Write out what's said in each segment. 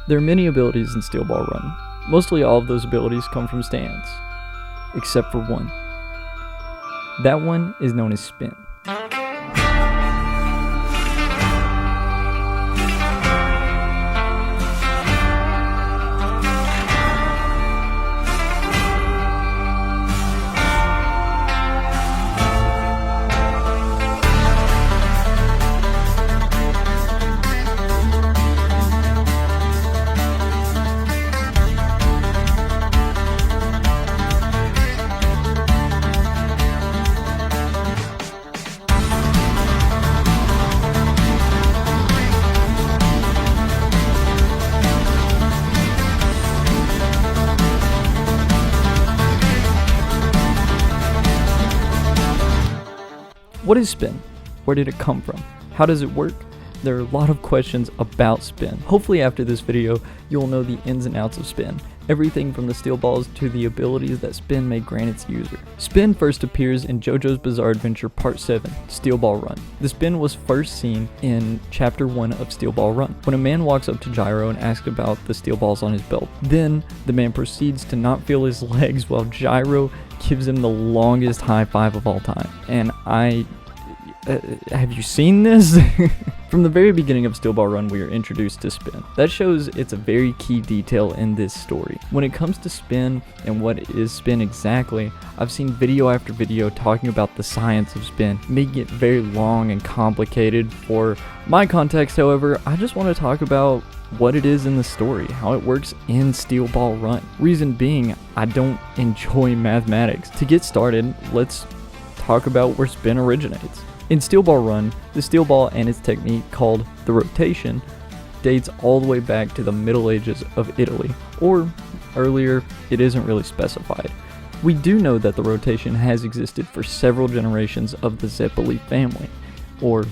There are many abilities in Steel Ball Run. Mostly all of those abilities come from stands, except for one. That one is known as Spin. What is Spin? Where did it come from? How does it work? There are a lot of questions about Spin. Hopefully after this video, you'll know the ins and outs of Spin. Everything from the steel balls to the abilities that Spin may grant its user. Spin first appears in JoJo's Bizarre Adventure Part 7, Steel Ball Run. The Spin was first seen in Chapter 1 of Steel Ball Run, when a man walks up to Gyro and asks about the steel balls on his belt. Then, the man proceeds to not feel his legs while Gyro gives him the longest high five of all time. And have you seen this? From the very beginning of Steel Ball Run, we are introduced to Spin. That shows it's a very key detail in this story. When it comes to Spin and what is Spin exactly, I've seen video after video talking about the science of Spin, making it very long and complicated. For my context, however, I just want to talk about what it is in the story, how it works in Steel Ball Run. Reason being, I don't enjoy mathematics. To get started, let's talk about where Spin originates. In Steel Ball Run, the steel ball and its technique called the rotation dates all the way back to the Middle Ages of Italy, or earlier, it isn't really specified. We do know that the rotation has existed for several generations of the 𝐮𝐬𝐞𝐝 family, or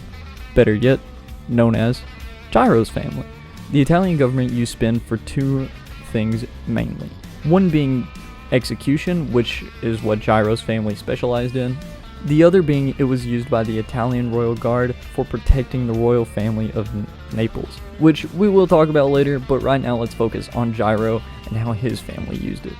better yet, known as Gyro's family. The Italian government used Spin for two things mainly. One being execution, which is what Gyro's family specialized in. The other being it was used by the Italian royal guard for protecting the royal family of Naples, which we will talk about later, but right now let's focus on Gyro and how his family used it.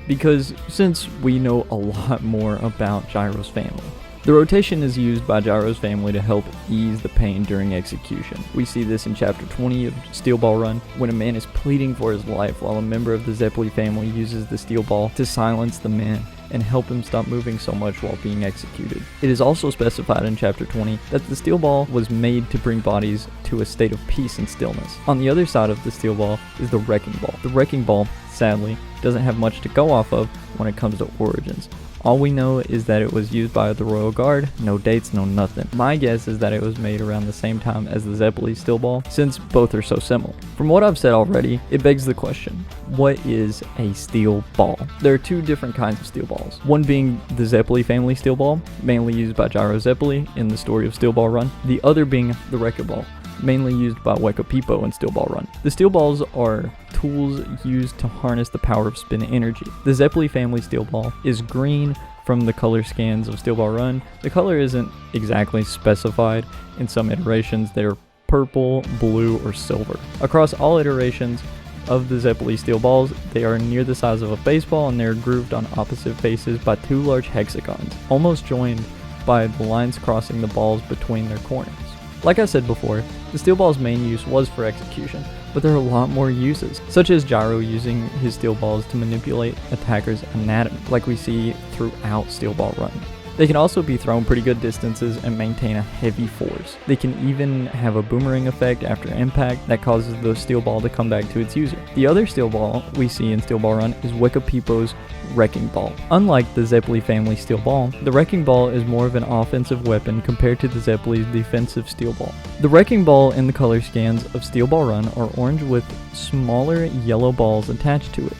Because since we know a lot more about Gyro's family. The rotation is used by Gyro's family to help ease the pain during execution. We see this in Chapter 20 of Steel Ball Run, when a man is pleading for his life while a member of the 𝐮𝐬𝐞𝐝 family uses the steel ball to silence the man and help him stop moving so much while being executed. It is also specified in Chapter 20 that the steel ball was made to bring bodies to a state of peace and stillness. On the other side of the steel ball is the wrecking ball. The wrecking ball, sadly, doesn't have much to go off of when it comes to origins. All we know is that it was used by the Royal Guard, no dates, no nothing. My guess is that it was made around the same time as the 𝐮𝐬𝐞𝐝 steel ball, since both are so similar. From what I've said already, it begs the question, what is a steel ball? There are two different kinds of steel balls. One being the 𝐮𝐬𝐞𝐝 family steel ball, mainly used by Gyro 𝐮𝐬𝐞𝐝 in the story of Steel Ball Run. The other being the wrecking ball, mainly used by 𝐻𝐻𝐵 in Steel Ball Run. The steel balls are tools used to harness the power of Spin energy. The 𝐮𝐬𝐝 family steel ball is green from the color scans of Steel Ball Run. The color isn't exactly specified. In some iterations, they're purple, blue, or silver. Across all iterations of the 𝐮𝐬𝐝 steel balls, they are near the size of a baseball and they're grooved on opposite faces by two large hexagons, almost joined by the lines crossing the balls between their corners. Like I said before, the steel ball's main use was for execution, but there are a lot more uses, such as Gyro using his steel balls to manipulate attackers' anatomy, like we see throughout Steel Ball Run. They can also be thrown pretty good distances and maintain a heavy force. They can even have a boomerang effect after impact that causes the steel ball to come back to its user. The other steel ball we see in Steel Ball Run is 𝐻𝐻𝐵's wrecking ball. Unlike the 𝐮𝐬𝐝 family steel ball, the wrecking ball is more of an offensive weapon compared to the 𝐮𝐬𝐝's defensive steel ball. The wrecking ball in the color scans of Steel Ball Run are orange with smaller yellow balls attached to it.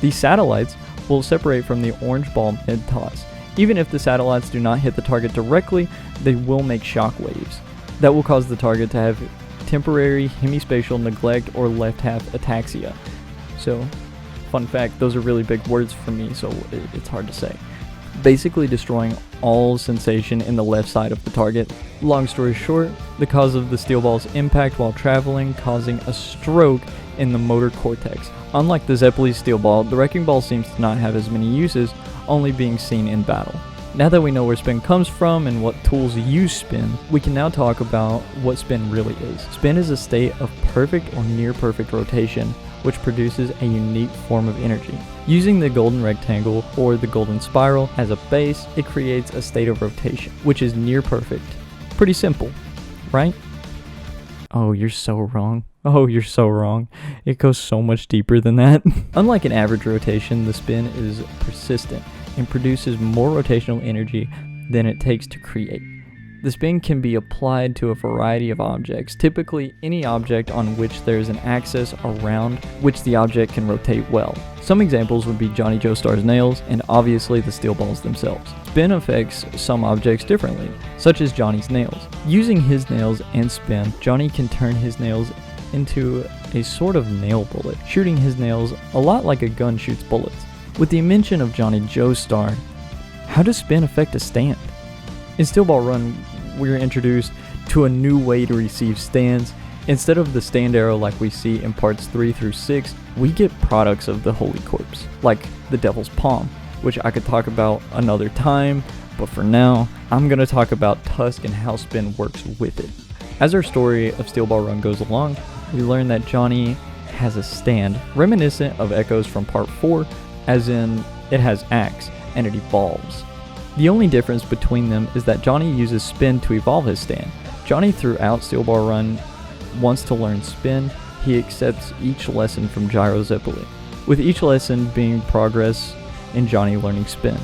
These satellites will separate from the orange ball mid-toss. Even if the satellites do not hit the target directly, they will make shock waves. That will cause the target to have temporary hemispatial neglect or left half ataxia. So, fun fact, those are really big words for me, so it's hard to say. basically destroying all sensation in the left side of the target. Long story short, the cause of the steel ball's impact while traveling, causing a stroke in the motor cortex. Unlike the Zeppeli steel ball, the wrecking ball seems to not have as many uses, only being seen in battle. Now that we know where spin comes from and what tools use spin, we can now talk about what spin really is. Spin is a state of perfect or near perfect rotation, which produces a unique form of energy. Using the golden rectangle or the golden spiral as a base, it creates a state of rotation, which is near perfect. Pretty simple, right? Oh, you're so wrong. Oh, you're so wrong. It goes so much deeper than that. Unlike an average rotation, the spin is persistent and produces more rotational energy than it takes to create. The spin can be applied to a variety of objects, typically any object on which there is an axis around which the object can rotate well. Some examples would be Johnny Joe Star's nails and obviously the steel balls themselves. Spin affects some objects differently, such as Johnny's nails. Using his nails and spin, Johnny can turn his nails into a sort of nail bullet, shooting his nails a lot like a gun shoots bullets. With the invention of Johnny Joe Star, how does spin affect a stand? In Steel Ball Run, we're introduced to a new way to receive stands. Instead of the stand arrow like we see in parts 3 through 6, we get products of the Holy Corpse, like the Devil's Palm, which I could talk about another time, but for now, I'm going to talk about Tusk and how spin works with it. As our story of Steel Ball Run goes along, we learn that Johnny has a stand reminiscent of Echo's from part 4, as in it has acts and it evolves. The only difference between them is that Johnny uses spin to evolve his stand. Johnny throughout Steel Ball Run wants to learn spin. He accepts each lesson from Gyro Zeppeli, with each lesson being progress in Johnny learning spin.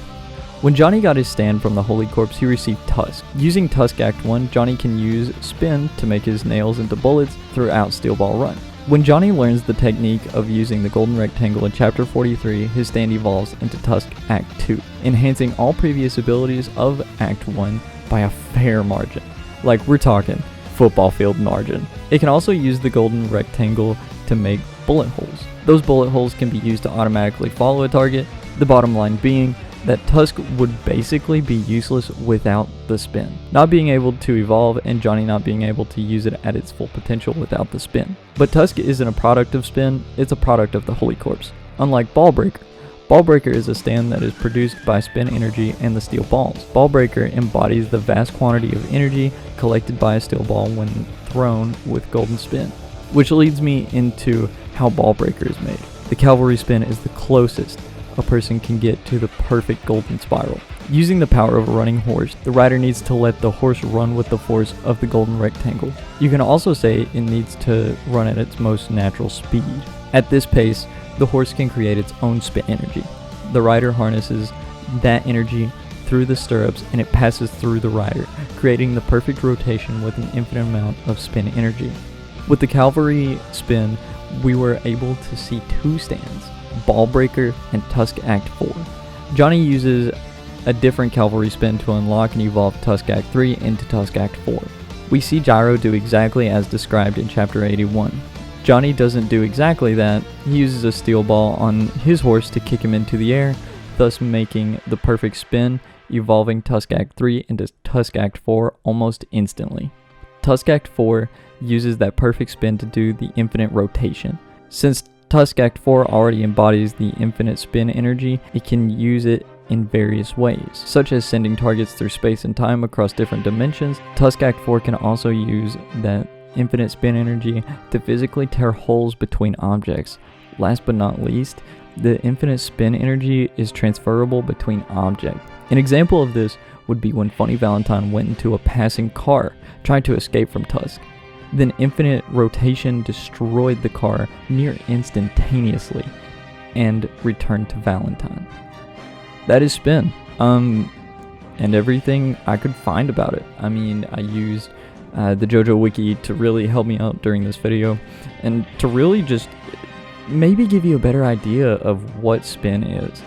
When Johnny got his stand from the Holy Corpse, he received Tusk. Using Tusk Act 1, Johnny can use spin to make his nails into bullets throughout Steel Ball Run. When Johnny learns the technique of using the golden rectangle in Chapter 43, his stand evolves into Tusk Act 2, enhancing all previous abilities of Act 1 by a fair margin. Like, we're talking football field margin. It can also use the golden rectangle to make bullet holes. Those bullet holes can be used to automatically follow a target, the bottom line being that Tusk would basically be useless without the spin. Not being able to evolve and Johnny not being able to use it at its full potential without the spin. But Tusk isn't a product of spin, it's a product of the Holy Corpse. Unlike Ball Breaker. Ball Breaker is a stand that is produced by spin energy and the steel balls. Ball Breaker embodies the vast quantity of energy collected by a steel ball when thrown with golden spin. Which leads me into how Ball Breaker is made. The cavalry spin is the closest a person can get to the perfect golden spiral. Using the power of a running horse, the rider needs to let the horse run with the force of the golden rectangle. You can also say it needs to run at its most natural speed. At this pace, the horse can create its own spin energy. The rider harnesses that energy through the stirrups and it passes through the rider, creating the perfect rotation with an infinite amount of spin energy. With the cavalry spin, we were able to see two stands, Ball Breaker and Tusk Act 4. Johnny uses a different cavalry spin to unlock and evolve Tusk Act 3 into Tusk Act 4. We see Gyro do exactly as described in Chapter 81. Johnny doesn't do exactly that. He uses a steel ball on his horse to kick him into the air, thus making the perfect spin, evolving Tusk Act 3 into Tusk Act 4 almost instantly. Tusk Act 4 uses that perfect spin to do the infinite rotation. Since Tusk Act 4 already embodies the infinite spin energy, it can use it in various ways, such as sending targets through space and time across different dimensions. Tusk Act 4 can also use that infinite spin energy to physically tear holes between objects. Last but not least, the infinite spin energy is transferable between objects. An example of this would be when Funny Valentine went into a passing car, trying to escape from Tusk. Then infinite rotation destroyed the car near instantaneously and returned to Valentine. That is spin. And everything I could find about it. I mean, I used the JoJo wiki to really help me out during this video and to really just maybe give you a better idea of what spin is.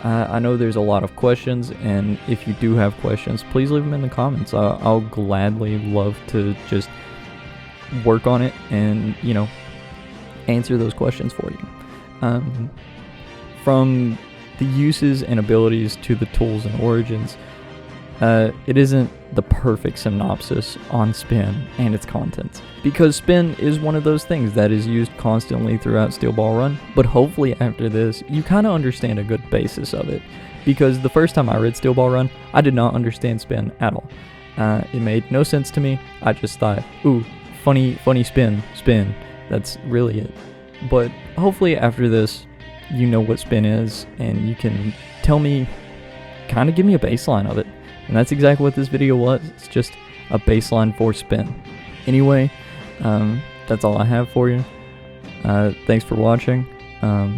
I know there's a lot of questions, and if you do have questions, please leave them in the comments. I'll gladly love to just work on it and, you know, answer those questions for you. From the uses and abilities to the tools and origins, it isn't the perfect synopsis on Spin and its contents, because Spin is one of those things that is used constantly throughout Steel Ball Run. But hopefully after this, you kind of understand a good basis of it, because the first time I read Steel Ball Run, I did not understand Spin at all. It made no sense to me. I just thought, ooh, funny spin, that's really it. But hopefully after this, you know what Spin is, and you can tell me, kind of give me a baseline of it. And that's exactly what this video was. It's just a baseline for Spin. Anyway, that's all I have for you. Thanks for watching.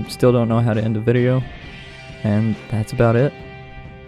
Still don't know how to end a video, and that's about it.